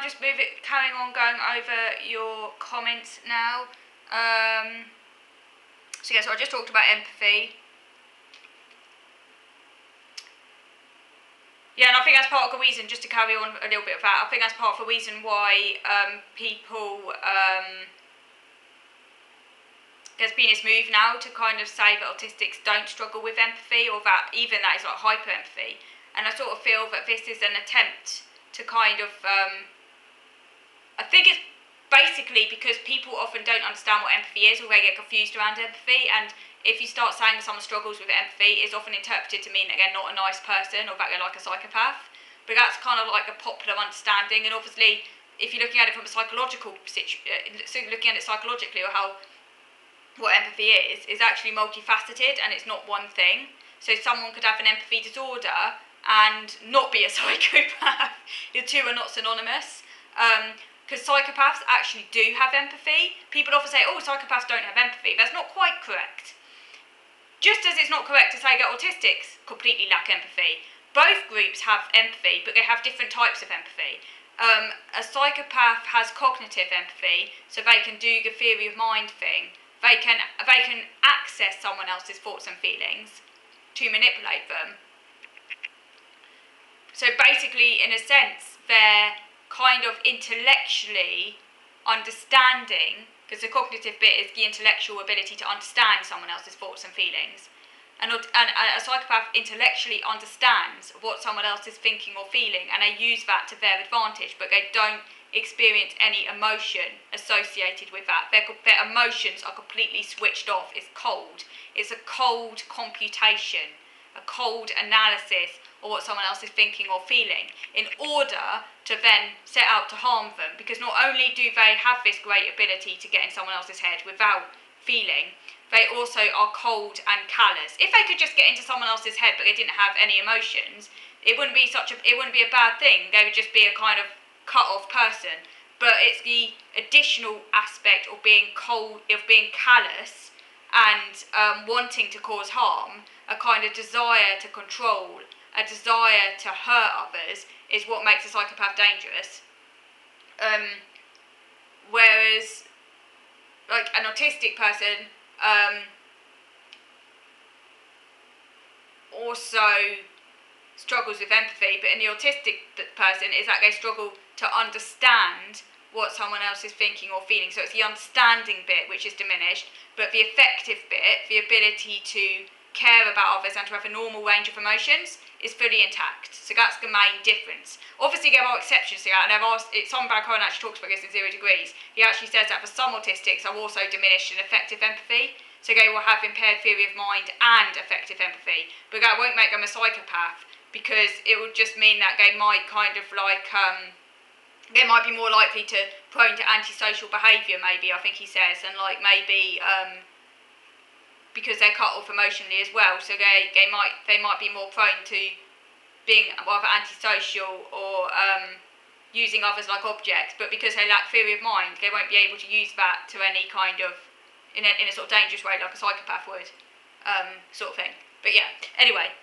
just carrying on going over your comments now. So I just talked about empathy. Yeah, and I think that's part of the reason, just to carry on a little bit of that, I think that's part of the reason why people, there's been this move now to kind of say that autistics don't struggle with empathy, or that even that is like hyper-empathy. And I sort of feel that this is an attempt to kind of, I think it's basically because people often don't understand what empathy is, or they get confused around empathy, and if you start saying someone struggles with empathy, it's often interpreted to mean that they're not a nice person, or that they're like a psychopath. But that's kind of like a popular understanding, and obviously if you're looking at it from a psychological looking at it psychologically, or how what empathy is actually multifaceted, and it's not one thing. So someone could have an empathy disorder and not be a psychopath. The two are not synonymous. Because psychopaths actually do have empathy. People often say, oh, psychopaths don't have empathy. That's not quite correct. Just as it's not correct to say that autistics completely lack empathy. Both groups have empathy, but they have different types of empathy. A psychopath has cognitive empathy, so they can do the theory of mind thing. They can access someone else's thoughts and feelings to manipulate them. So basically, in a sense, they're kind of intellectually understanding, because the cognitive bit is the intellectual ability to understand someone else's thoughts and feelings. And a psychopath intellectually understands what someone else is thinking or feeling, and they use that to their advantage, but they don't experience any emotion associated with that. Their emotions are completely switched off. It's cold. It's a cold computation, a cold analysis of what someone else is thinking or feeling, in order to then set out to harm them. Because not only do they have this great ability to get in someone else's head without feeling, they also are cold and callous. If they could just get into someone else's head but they didn't have any emotions, it wouldn't be a bad thing. They would just be a kind of cut-off person. But it's the additional aspect of being cold, of being callous, and wanting to cause harm, a kind of desire to control, a desire to hurt others, is what makes a psychopath dangerous. Whereas, like, an autistic person also struggles with empathy, but in the autistic person is that they struggle to understand what someone else is thinking or feeling. So it's the understanding bit which is diminished, but the affective bit, the ability to care about others and to have a normal range of emotions, is fully intact. So that's the main difference. Obviously there are exceptions to that, and Simon Cohen actually talks about this in 0 Degrees. He actually says that for some autistics are also diminished in affective empathy, so they will have impaired theory of mind and affective empathy, but that won't make them a psychopath, because it would just mean that they might kind of like, they might be more likely to prone to antisocial behaviour, maybe, I think he says, and like maybe because they're cut off emotionally as well, so they might be more prone to being rather antisocial or using others like objects, but because they lack theory of mind, they won't be able to use that to any kind of, in a sort of dangerous way like a psychopath would, sort of thing. But yeah, anyway.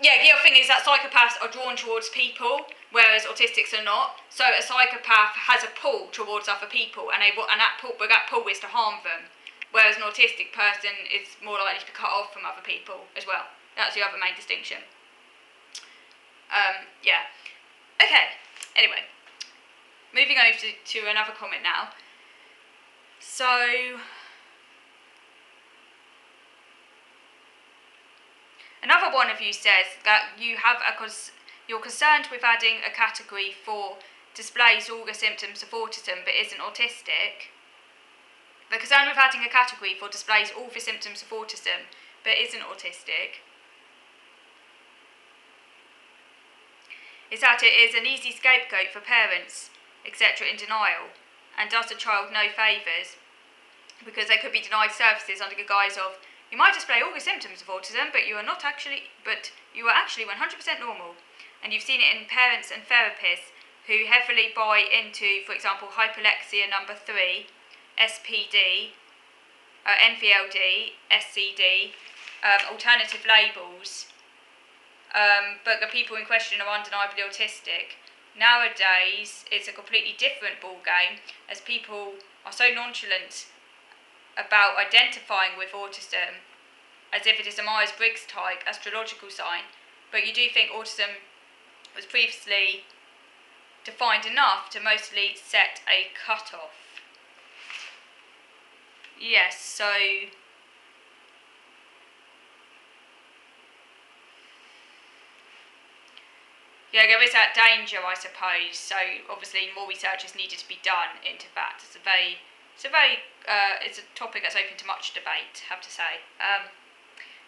Yeah, the other thing is that psychopaths are drawn towards people, whereas autistics are not. So a psychopath has a pull towards other people, and that pull is to harm them, whereas an autistic person is more likely to be cut off from other people as well. That's the other main distinction. Yeah. Okay. Anyway, moving over to another comment now. So, another one of you says that you're concerned with adding a category for displays all the symptoms of autism but isn't autistic. The concern with adding a category for displays all the symptoms of autism but isn't autistic is that it is an easy scapegoat for parents, etc., in denial, and does the child no favours, because they could be denied services under the guise of, you might display all the symptoms of autism, but you are actually 100% normal. And you've seen it in parents and therapists who heavily buy into, for example, hyperlexia number 3, SPD, NVLD, SCD, alternative labels, but the people in question are undeniably autistic. Nowadays, it's a completely different ball game, as people are so nonchalant about identifying with autism as if it is a Myers-Briggs type astrological sign, but you do think autism was previously defined enough to mostly set a cut-off. Yes, so yeah, there is that danger, I suppose. So obviously, more research is needed to be done into that. It's a topic that's open to much debate, I have to say.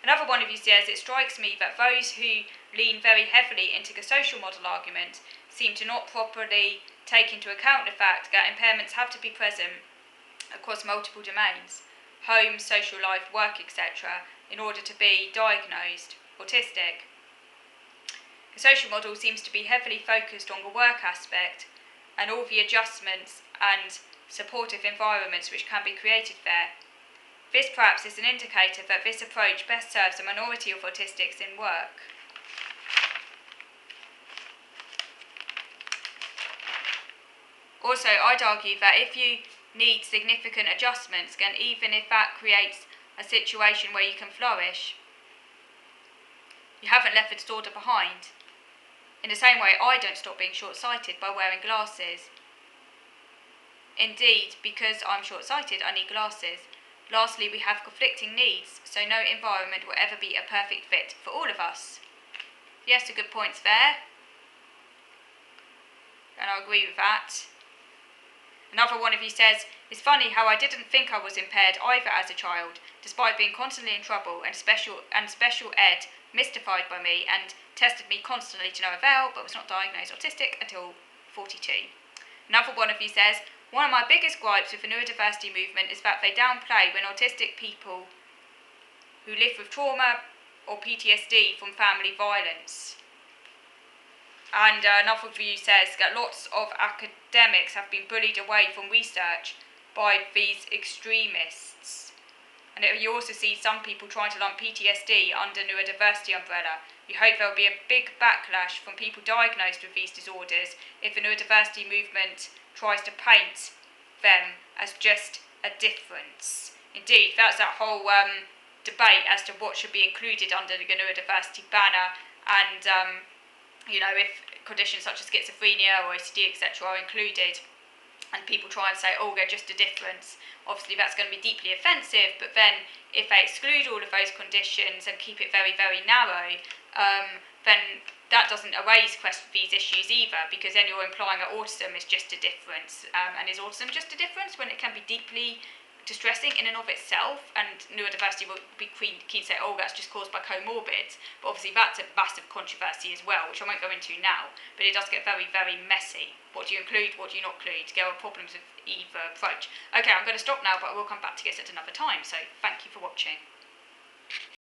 Another one of you says, it strikes me that those who lean very heavily into the social model argument seem to not properly take into account the fact that impairments have to be present across multiple domains, home, social life, work, etc., in order to be diagnosed autistic. The social model seems to be heavily focused on the work aspect and all the adjustments and supportive environments which can be created there. This perhaps is an indicator that this approach best serves a minority of autistics in work. Also, I'd argue that if you need significant adjustments, then even if that creates a situation where you can flourish, you haven't left the disorder behind. In the same way, I don't stop being short-sighted by wearing glasses. Indeed, because I'm short-sighted, I need glasses. Lastly, we have conflicting needs, so no environment will ever be a perfect fit for all of us. Yes, good points there. And I agree with that. Another one of you says, it's funny how I didn't think I was impaired either as a child, despite being constantly in trouble, and special ed mystified by me and tested me constantly to no avail, but was not diagnosed autistic until 42. Another one of you says, one of my biggest gripes with the neurodiversity movement is that they downplay when autistic people who live with trauma or PTSD from family violence. And another review says that lots of academics have been bullied away from research by these extremists. And you also see some people trying to lump PTSD under neurodiversity umbrella. You hope there will be a big backlash from people diagnosed with these disorders if the neurodiversity movement tries to paint them as just a difference. Indeed, that's that whole debate as to what should be included under the neurodiversity banner, and if conditions such as schizophrenia or OCD, etc., are included, and people try and say, oh, they're just a difference. Obviously, that's going to be deeply offensive, but then if they exclude all of those conditions and keep it very, very narrow, then that doesn't erase these issues either, because then you're implying that autism is just a difference. And is autism just a difference when it can be deeply distressing in and of itself? And neurodiversity will be keen to say, oh, that's just caused by comorbids. But obviously that's a massive controversy as well, which I won't go into now. But it does get very, very messy. What do you include, what do you not include? There are problems with either approach. Okay, I'm going to stop now, but I will come back to this at another time. So thank you for watching.